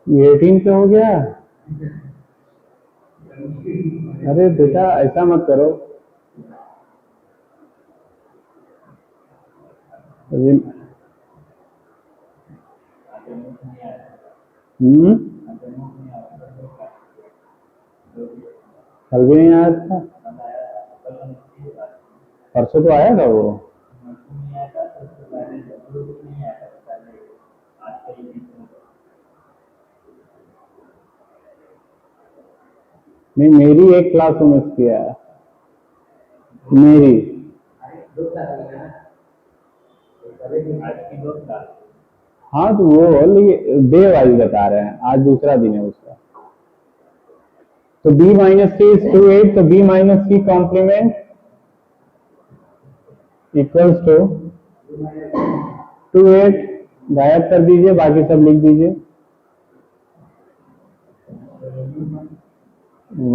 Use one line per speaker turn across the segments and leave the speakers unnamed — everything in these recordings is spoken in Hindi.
ये 18 पे हो गया। अरे बेटा ऐसा मत करो। कल भी नहीं आया था, परसों तो आया था वो। नहीं, मेरी एक क्लास में मिस किया है मेरी। हाँ तो वो डे वाइज बता रहे हैं, आज दूसरा दिन है उसका। तो b माइनस सी इज 2 8, तो b minus C complement equals to 2 8, गायब कर दीजिए, बाकी सब लिख दीजिए।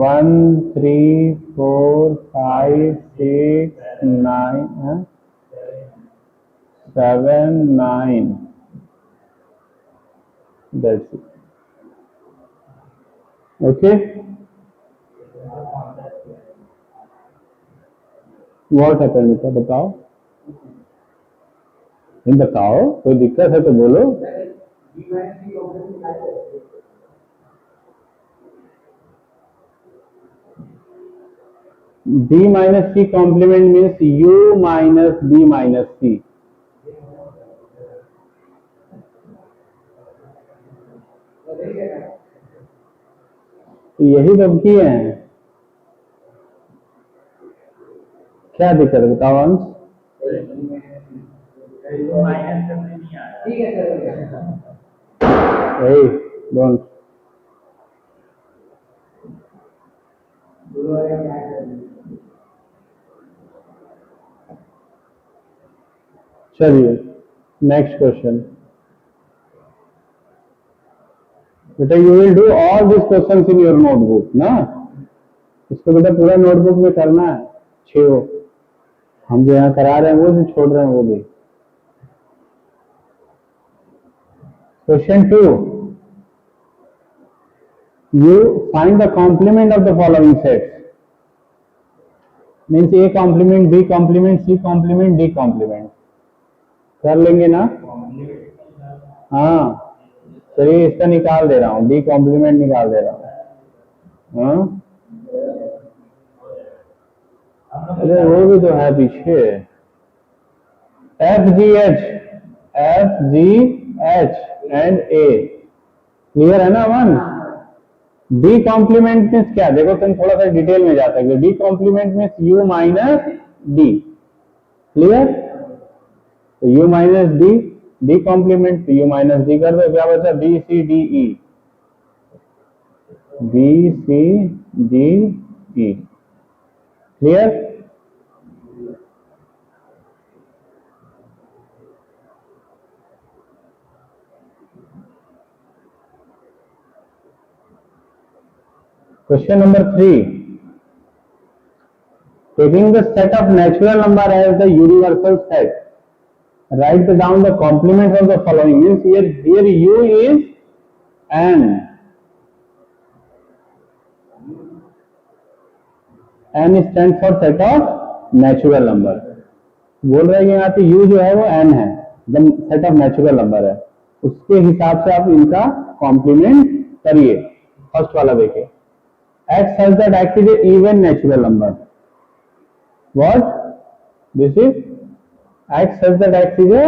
1 3 4 5 6 9 7 9, that's it. Okay, what happened बेटा, बताओ। नहीं बताओ, कोई दिक्कत है तो बोलो। b माइनस सी complement means u minus b minus c. तो यही तो किए हैं, क्या दिक्कत है बताओ अंश। Hey, don't. चलिए नेक्स्ट क्वेश्चन। बेटा you will do all this questions in your notebook ना, इसको बेटा पूरा नोटबुक में करना है। 6 हम जो यहाँ करा रहे हैं वो जो छोड़ रहे हैं वो भी। Question 2, you find the complement of the following sets, means a complement, b complement, c complement, d complement। कर लेंगे ना? हाँ चलिए इसका निकाल दे रहा हूँ, डी कॉम्प्लीमेंट निकाल दे रहा हूँ। हाँ अरे वो भी तो है पीछे, F G H and A, clear है ना वन। डी कॉम्प्लीमेंट मीन्स क्या, देखो तुम थोड़ा सा डिटेल में जा सकते हो। D complement means u minus d, clear. तो u minus d, d complement तो यू माइनस डी कर दो, क्या बचा b c d e, b c d e, clear. Question number 3, taking the set of natural number as the universal set, write down the complements of the following, means here u is n, n stands for set of natural number। बोल रहे हैं यहाँ पे u जो है वो n है, जब सेट ऑफ नेचुरल नंबर है, उसके हिसाब से आप इनका कॉम्प्लीमेंट करिए। फर्स्ट वाला देखिए, x such that x is a even natural number, what this is, x such that x is a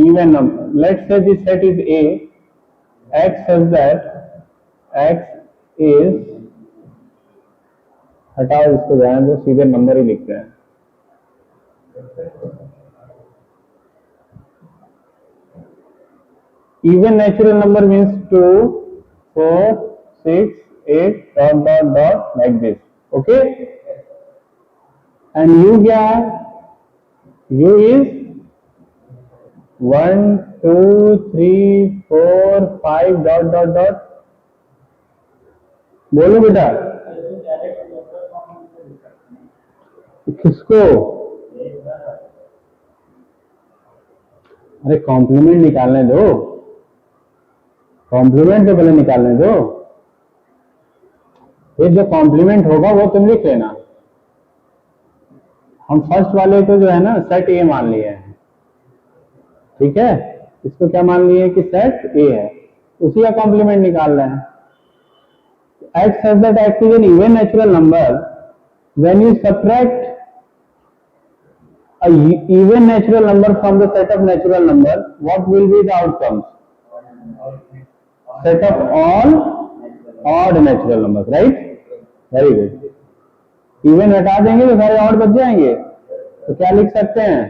even number, let's say this set is a, x such that x is, हटाओ इसको, जाने दो, सीधे नंबर ही लिखते हैं। even natural number means 2 4 6 8 dot dot dot like this, okay। and u क्या है, u is 1 2 3 4 5 dot dot dot, बोलो बेटा किसको, अरे कॉम्प्लीमेंट निकालने दो। कॉम्प्लीमेंट तो पहले निकालने दो, फिर जो कॉम्प्लीमेंट होगा वो तुम लिख लेना। हम फर्स्ट वाले को जो है ना सेट ए मान लिए हैं, ठीक है, इसको क्या मान लिए कि सेट ए है, उसी का कॉम्प्लीमेंट निकाल रहे हैं। x such that x is an even natural number, when you subtract a even natural number from the set of natural number, what will be the outcomes? Set of all odd natural numbers, right? Very good. Even हटा देंगे तो सारे ऑड बच जाएंगे, तो क्या लिख सकते हैं?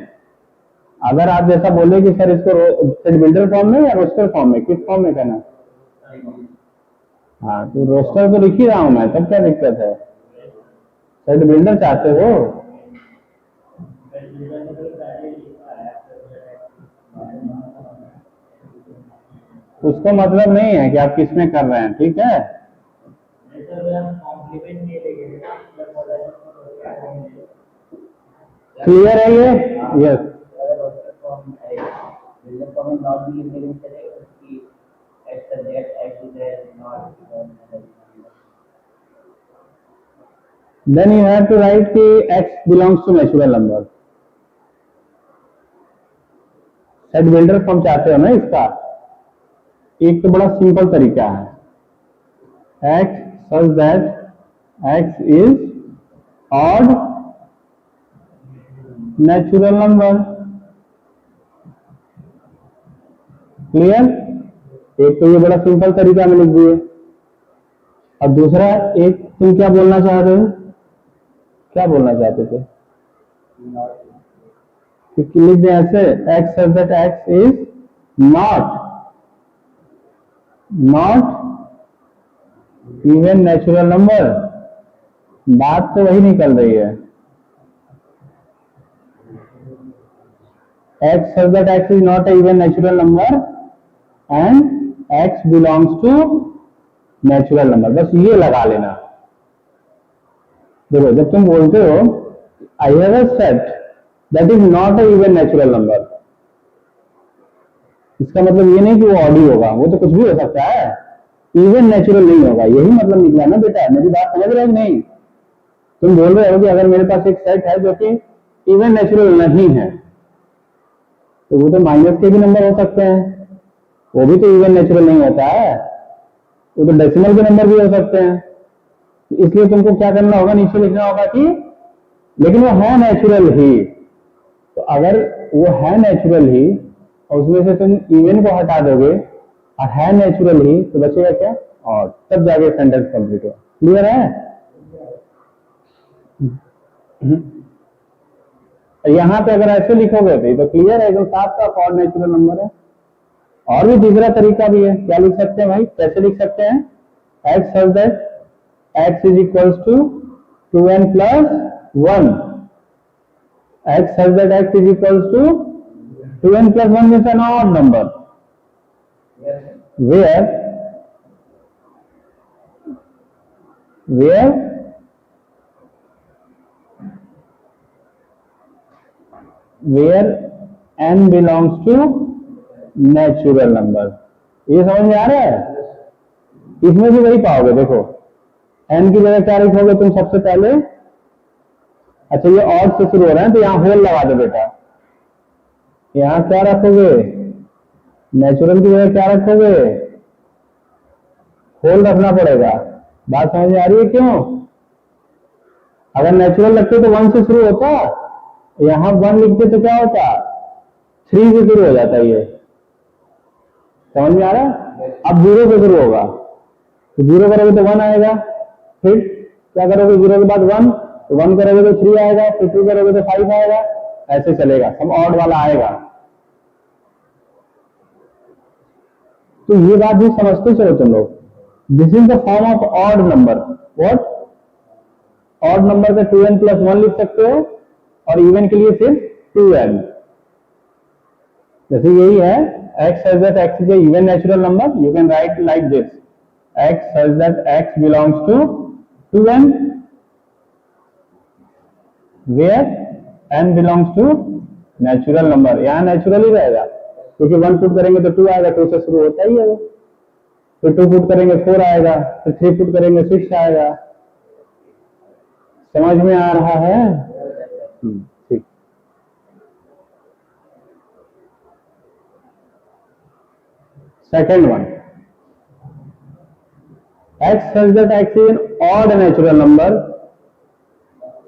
अगर आप जैसा बोले कि सर इसको सेट बिल्डर फॉर्म में या रोस्टर फॉर्म में, किस फॉर्म में करना? हाँ, तो रोस्टर तो लिख ही रहा हूं मैं, तब क्या दिक्कत है? सेट बिल्डर चाहते हो? उसका मतलब नहीं है कि आप किसमें कर रहे हैं, ठीक है? क्लियर है ये? Yes. Then you have to write कि x belongs to natural number. Set builder form चाहते हो ना इसका? एक तो बड़ा सिंपल तरीका है, x such that x is odd natural number. Clear? एक तो ये बड़ा सिंपल तरीका में लिख दिए, और दूसरा एक तुम क्या बोलना चाह रहे हो? क्या बोलना चाहते थे? लिख दें ऐसे, x such that x is not even natural number. बात तो वही निकल रही है, x such that x is not a even natural number and x belongs to natural number. बस ये लगा लेना। देखो, जब तुम बोलते हो I have a set that is not a even natural number, इसका मतलब ये नहीं कि वो ऑड ही होगा, वो तो कुछ भी हो सकता है, इवन नेचुरल नहीं होगा, यही मतलब निकला ना बेटा। मेरी बात समझ रहे हो नहीं? तुम बोल रहे हो कि अगर मेरे पास एक सेट है जो कि इवन नेचुरल नहीं है, तो वो तो माइनस के भी नंबर हो सकते हैं, वो भी तो इवन नेचुरल नहीं होता है, वो तो डेसिमल के नंबर भी हो सकते हैं। इसलिए तुमको क्या करना होगा, नीचे लिखना होगा कि लेकिन वो है नेचुरल ही। तो अगर वो है नेचुरल ही और उसमें से तुम इवन को हटा दोगे और है नेचुरल ही, तो बचेगा क्या? और तब जाके सेंटेंस कंप्लीट हो। क्लियर है? यहां पे अगर ऐसे लिखोगे तो क्लियर है, एकदम साफ साफ ऑड नेचुरल नंबर है। और भी दूसरा तरीका भी है, क्या लिख सकते हैं भाई? कैसे लिख सकते हैं? x such that x is equals to 2n plus 1. x such that x is equals to 2n plus 1 is an odd number, where n belongs to natural number. ये समझ में आ रहा है? इसमें भी वही पाओगे। देखो, n की जगह क्या लिखोगे तुम सबसे पहले? अच्छा, ये ऑड से शुरू हो रहा है तो यहाँ होल लगा दो बेटा। यहाँ क्या रखोगे? नेचुरल की जगह क्या रखोगे? होल रखना पड़ेगा। बात समझ में आ रही है? क्यों? अगर नेचुरल लगते तो 1 से शुरू होता, यहाँ 1 लिखते तो क्या होता? 3 से शुरू हो जाता। ये समझ में आ रहा है? अब 0 से शुरू होगा, तो 0 करोगे तो 1 आएगा, फिर क्या करोगे? 0 के बाद 1, तो 1 करोगे तो 3 आएगा, फिर 2 करोगे तो 5 आएगा, ऐसे चलेगा, सब ऑड वाला आएगा। तो ये बात भी समझते चलो तुम लोग। This is the form of odd number. What? Odd number का 2n plus 1 लिख सकते हो, और इवन के लिए फिर 2n। जैसे यही है, x such that x is a even natural number, you can write like this: x such that x belongs to 2n, where n belongs to natural number। यहाँ नेचुरल ही रहेगा, क्योंकि 1 पुट करेंगे तो 2 आएगा, 2 से शुरू होता ही है वो। फिर 2 पुट करेंगे 4 आएगा, फिर 3 पुट करेंगे 6 आएगा। समझ में आ रहा है? ठीक। Second one, x such that x is an odd natural number,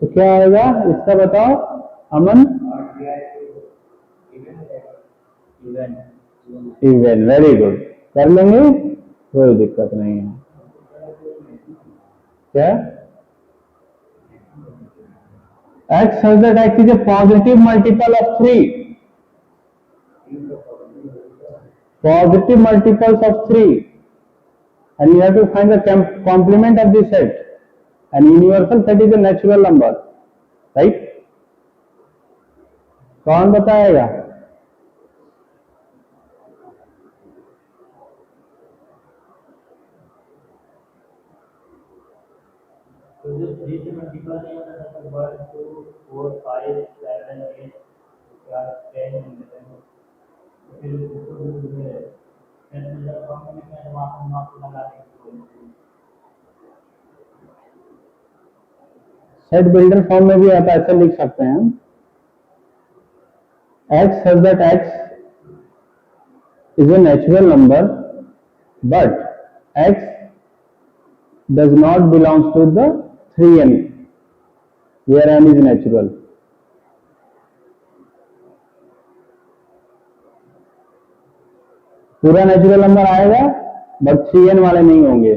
तो क्या आएगा इसका बताओ अमन? इवन। वेरी गुड, कर लेंगे, कोई दिक्कत नहीं है। क्या x such that x is a positive multiple of 3, positive multiples of 3, and you have to find the complement of the set. An universal set is a natural number, right? कौन बताएगा? सेट बिल्डर फॉर्म में भी आप ऐसे लिख सकते हैं, x such that x is a natural number but x does not belong to the 3n where n is natural. पूरा नेचुरल नंबर आएगा बट 3n वाले नहीं होंगे,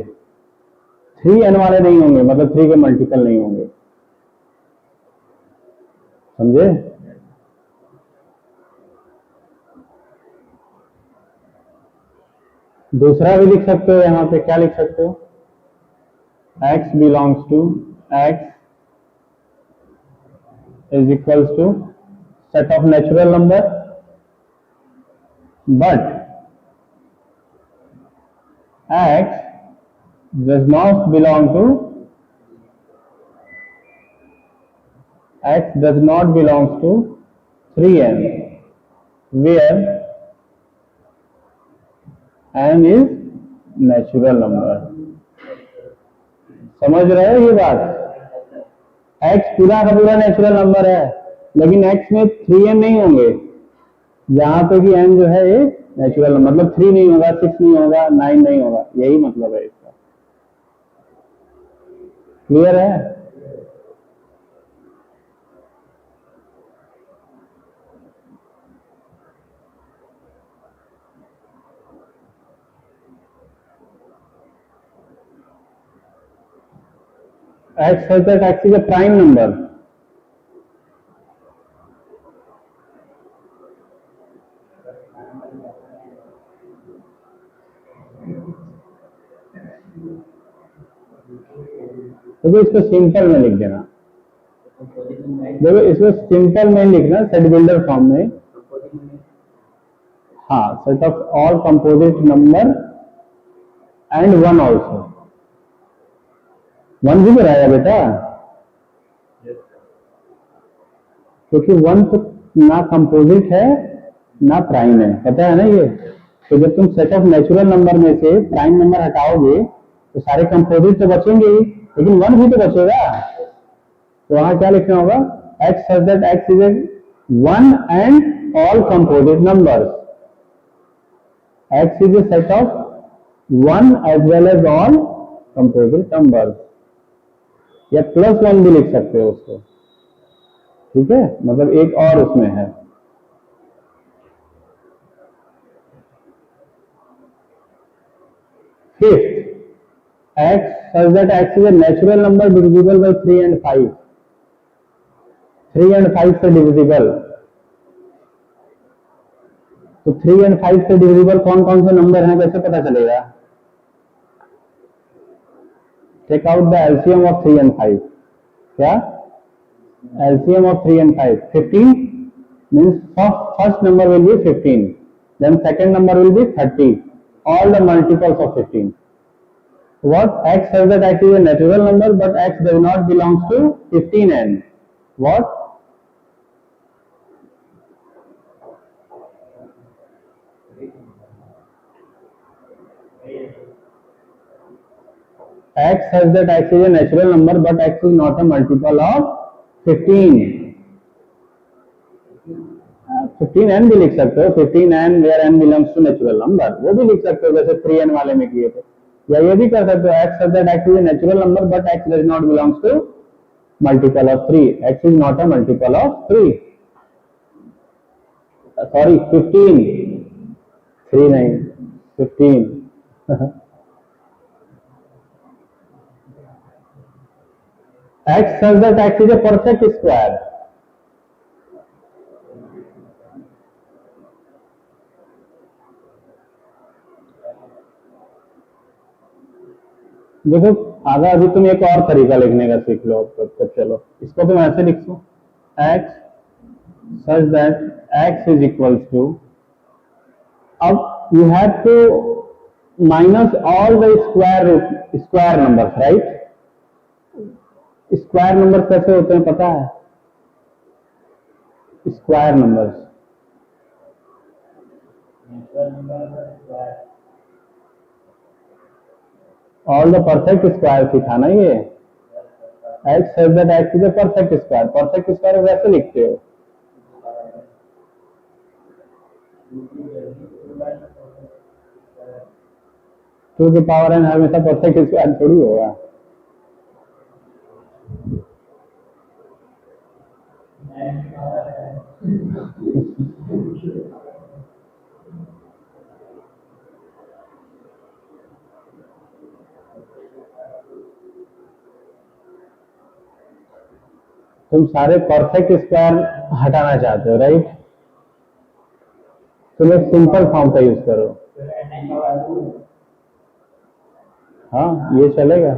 3n वाले नहीं होंगे, मतलब 3 के मल्टीपल नहीं होंगे। समझे? दूसरा भी लिख सकते हो, यहां पे क्या लिख सकते हो? x belongs to x is equals to set of natural number but x does not belong to x does not belongs to 3n where n is natural number. समझ रहे हो ये बात? x पूरा का पूरा नेचुरल नंबर है लेकिन x में 3n नहीं होंगे, जहां पे कि n जो है ये नेचुरल नंबर, मतलब 3 नहीं होगा, 6 नहीं होगा, 9 नहीं होगा, यही मतलब है इसका। क्लियर है? x such that x is a prime number, देखो इसको सिंपल में लिख देना, देखो इसको सिंपल में लिखना सेट बिल्डर फॉर्म में। हाँ, set of all composite number and one also, one भी तो रहेगा बेटा, क्योंकि वन तो ना कंपोजिट है ना प्राइम है, पता है ना ये। तो जब तुम सेट ऑफ नेचुरल नंबर में से प्राइम नंबर हटाओगे तो सारे कंपोजिट तो बचेंगे ही, लेकिन वन भी तो बचेगा। तो वहां क्या लिखना होगा? x such that x is a one and all composite numbers. x is a set of one as well as all composite numbers, या प्लस वन भी लिख सकते हो उसको, ठीक है, मतलब एक और उसमें है। Fifth, x such that x is a natural number divisible by 3 and 5, 3 and 5 से डिविजिबल। तो 3 and 5 से डिविजिबल कौन कौन से नंबर हैं, कैसे पता चलेगा? Take out the LCM of 3 and 5। क्या LCM of 3 and 5? 15 means first number will be 15, then second number will be 30, all the multiples of 15. What? X says that x is a natural number but x does not belong to 15n. What? x such that x is a natural number but x is not a multiple of 15. 15n भी लिख सकते हो, 15n where n belongs to natural number, वो भी लिख सकते हो जैसे 3n वाले में किए थे। या ये भी कर सकते हो x such that x is a natural number but x does not belongs to multiple of 3, x is not a multiple of 3, sorry 15, 3 नहीं 15 x such that x is a perfect square, देखो आगे अभी तुम एक और तरीका लिखने का सीख लो। तो चलो इसको तुम ऐसे लिख दो, x such that x is equals to, अब you have to minus all the square numbers, right? Square numbers कैसे होते हैं पता है? Square numbers all the perfect square सीखा ना ये, x such that x is a perfect square, perfect square वैसे लिखते हो, टू की पावर n हमेशा परफेक्ट स्क्वायर थोड़ी होगा। तुम सारे परफेक्ट स्क्वायर हटाना चाहते हो, राइट? तुम एक सिंपल फॉर्म का यूज करो। हाँ ये चलेगा,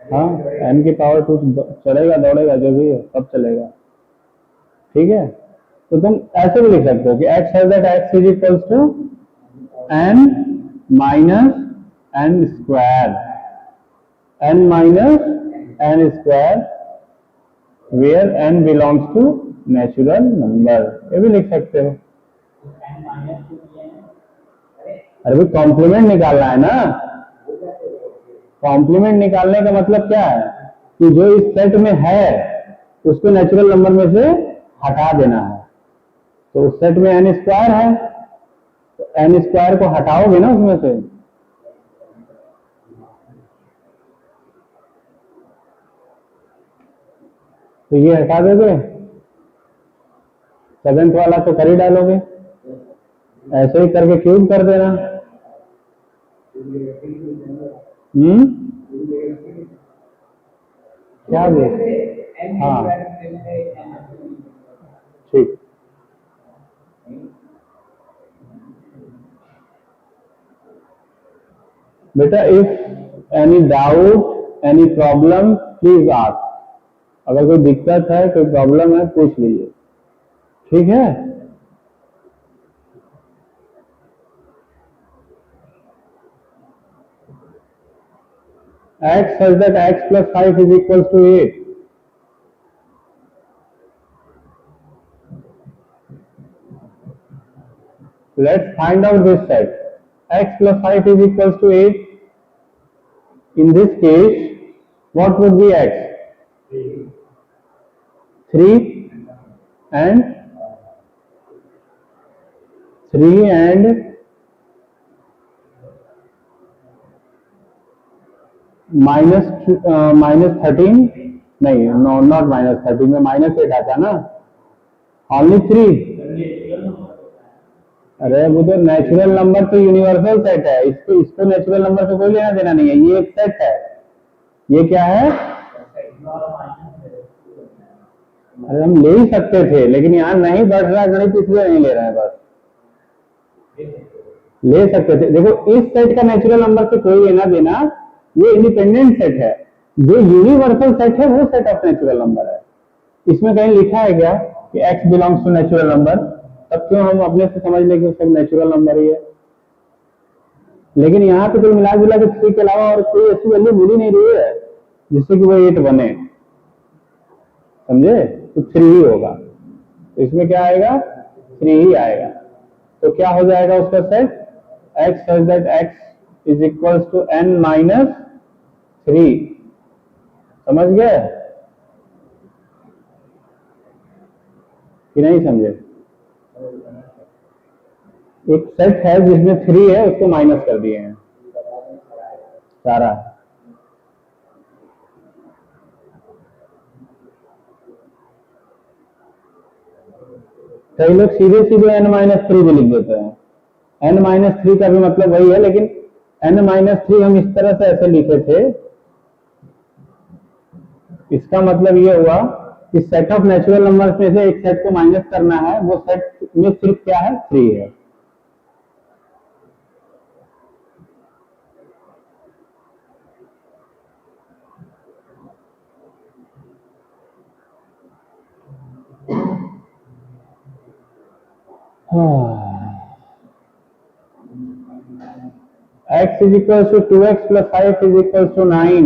हाँ n की पावर 2 चलेगा, दौड़ेगा, जो भी है सब चलेगा, ठीक है? तो तुम ऐसे भी लिख सकते हो कि x such that x is equals to n minus n square, n minus n square where n belongs to natural number, ये भी लिख सकते हो। अरे भाई कॉम्प्लीमेंट निकालना है ना, कॉम्प्लीमेंट निकालने का मतलब क्या है कि जो इस सेट में है उसको नेचुरल नंबर में से हटा देना है। तो उस सेट में n स्क्वायर है, तो n स्क्वायर को हटाओगे ना उसमें से, तो ये हटा दोगे, सेवेंथ वाला तो कर ही डालोगे, ऐसे ही करके क्यूब कर देना। क्या भी, हाँ ठीक। बेटा if any doubt any problem please ask, अगर कोई दिक्कत है कोई प्रॉब्लम है पूछ लीजिए, ठीक है? x such that x plus 5 is equals to 8, let's find out this set, x plus 5 is equals to 8, in this case what would be x? 3 and minus 13, नहीं नो नॉट minus 13 में -8 आता ना, only 3। अरे वो तो नेचुरल नंबर तो यूनिवर्सल सेट है, इसको नेचुरल नंबर से कोई लेना देना नहीं है, ये एक सेट है, ये क्या है? अरे हम ले ही सकते थे लेकिन यहाँ नहीं बढ़ रहा गणित इसलिए नहीं ले रहे हैं, बस ले सकते थे। देखो इस सेट का नेचुरल नंबर से कोई लेना देना, ये इंडिपेंडेंट सेट है, जो यूनिवर्सल सेट है वो सेट ऑफ नेचुरल नंबर है। इसमें कहीं लिखा है क्या कि x belongs to natural number? तब क्यों हम अपने से समझ लें कि सब नेचुरल नंबर ही है। लेकिन यहाँ पे तो मिला जुला के 3 के अलावा और कोई ऐसी वैल्यू मिल ही नहीं रही है जिससे कि वो 8 बने, समझे? तो 3 ही होगा, तो इसमें क्या आएगा? 3 ही आएगा। तो क्या हो जाएगा उसका set? x such that x is equals to n minus 3। समझ गए कि नहीं समझे? एक सेट है जिसमें 3 है, उसको माइनस कर दिए हैं सारा। कई लोग सीधे सीधे n-3 भी लिख देते हैं। n-3 का भी मतलब वही है, लेकिन n-3 हम इस तरह से ऐसे लिखे थे, इसका मतलब ये हुआ कि सेट ऑफ नेचुरल नंबर्स में से एक सेट को माइनस करना है, वो सेट में सिर्फ क्या है, 3 है। x is equals to 2x plus 5 is equals to 9।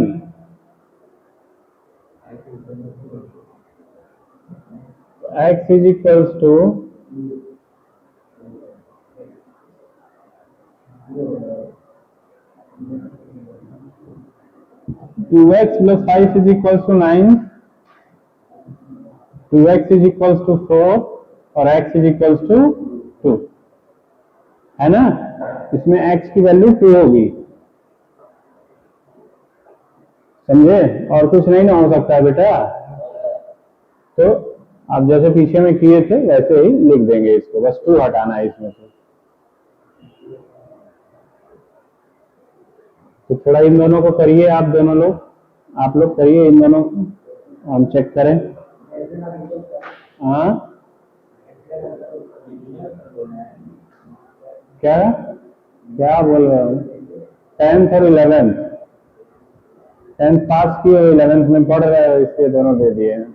x is equals to 2x plus 5 is equals to 9, 2x is equals to 4 और x is equals to 2, है ना? इसमें x की वैल्यू 2 होगी, समझे? और कुछ नहीं ना हो सकता है बेटा। तो आप जैसे पीछे में किए थे वैसे ही लिख देंगे इसको, बस 2 हटाना है इसमें से। तो थोड़ा इन दोनों को करिए, आप दोनों लोग, आप लोग करिए इन दोनों को, हम चेक करें। हाँ क्या क्या बोल रहे हो? 10th और 11th, 10th पास किए, 11th में पढ़ रहे हो, इसके दोनों दे दिए हैं।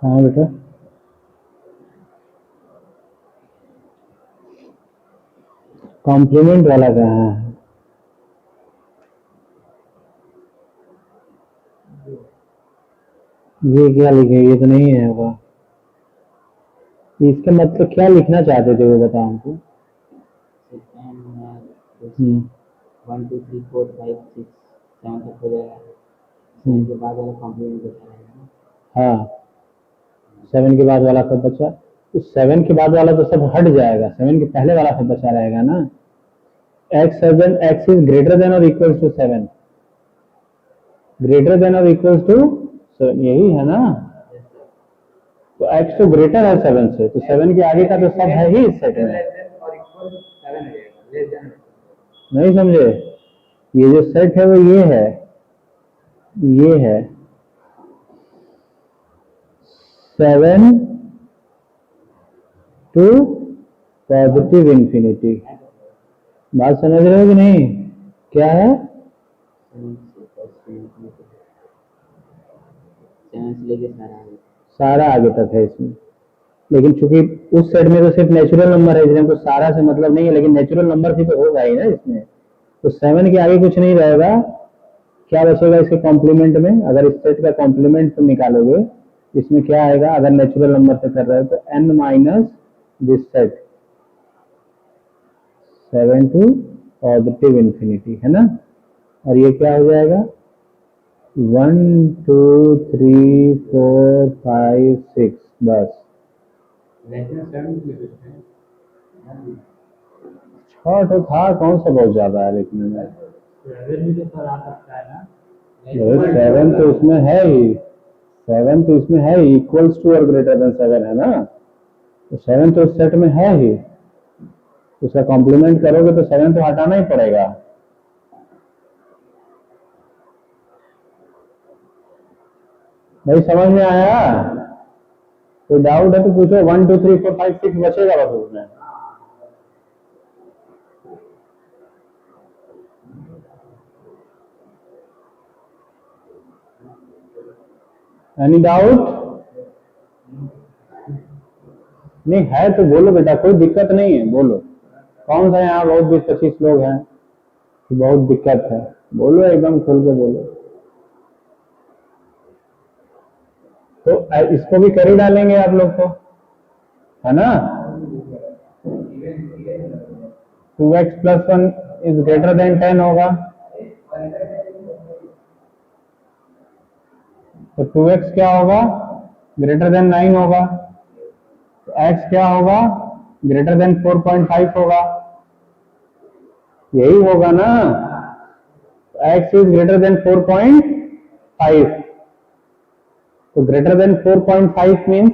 हाँ बेटा, कॉम्प्लीमेंट वाला कहाँ है? ये क्या लिखे? ये तो नहीं है होगा। इसका मतलब क्या लिखना चाहते थे वो बताओ हमको।
One two three four five six seven तक हो जाएगा। सेवन के बाद वाला कॉम्प्लीमेंट बचा रहेगा।
हाँ, 7 के बाद वाला सब बचा। तो 7 के बाद वाला तो सब हट जाएगा, 7 के पहले वाला सब बचा रहेगा ना। x इज ग्रेटर देन और इक्वल टू 7, ग्रेटर देन और इक्वल टू 7, यही है ना। तो x तो ग्रेटर है 7 से, तो 7 के आगे का तो सब है ही इस सेट में। नहीं समझे? ये जो सेट है वो ये है, ये है 7 टू पॉजिटिव इंफिनिटी। बात समझ रहे हो कि नहीं? क्या है? सारा आगे तक है इसमें, लेकिन चूंकि उस सेट में तो सिर्फ नेचुरल नंबर है, इसलिए हमको सारा से मतलब नहीं है, लेकिन नेचुरल नंबर भी तो होगा ही ना इसमें। तो 7 के आगे कुछ नहीं रहेगा। क्या बचेगा इसके कॉम्प्लीमेंट में? अगर इस सेट का कॉम्प्लीमेंट तुम निकालोगे, इसमें क्या आएगा? अगर नेचुरल नंबर से कर रहे हो तो n minus this set 7 to positive infinity, है ना। और ये क्या हो जाएगा? 1 2 3 4 5 6, बस। छह तो था, कौन सा बहुत ज्यादा है लिखने में। 7 तो इसमें है ही, 7 तो इसमें है ही, इक्वल्स टू और ग्रेटर देन 7 है ना। तो 7 तो इस सेट में है ही, उसका कॉम्प्लीमेंट करोगे तो 7 तो हटाना ही पड़ेगा। भाई समझ में आया? कोई डाउट है तो पूछो। 1 2 3 4 5 6 बचेगा बस उसमें। Any doubt? नहीं है तो बोलो बेटा, कोई दिक्कत नहीं है, बोलो। कौन सा यहाँ बहुत 20-25 लोग हैं, बहुत दिक्कत है, बोलो एकदम खुल के बोलो। तो इसको भी कर ही डालेंगे आप लोग को, है ना। 2x + 1 इज ग्रेटर देन 10 होगा, तो 2x क्या होगा? ग्रेटर देन 9 होगा। तो x क्या होगा? ग्रेटर देन 4.5 होगा, यही होगा ना। x इज ग्रेटर देन 4.5, तो ग्रेटर देन 4.5 मीन्स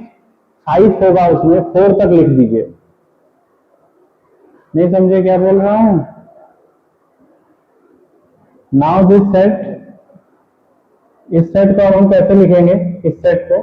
5 होगा उसमें, 4 तक लिख दीजिए। नहीं समझे क्या बोल रहा हूं? नाउ दिस सेट, इस सेट को हम कैसे लिखेंगे? इस सेट को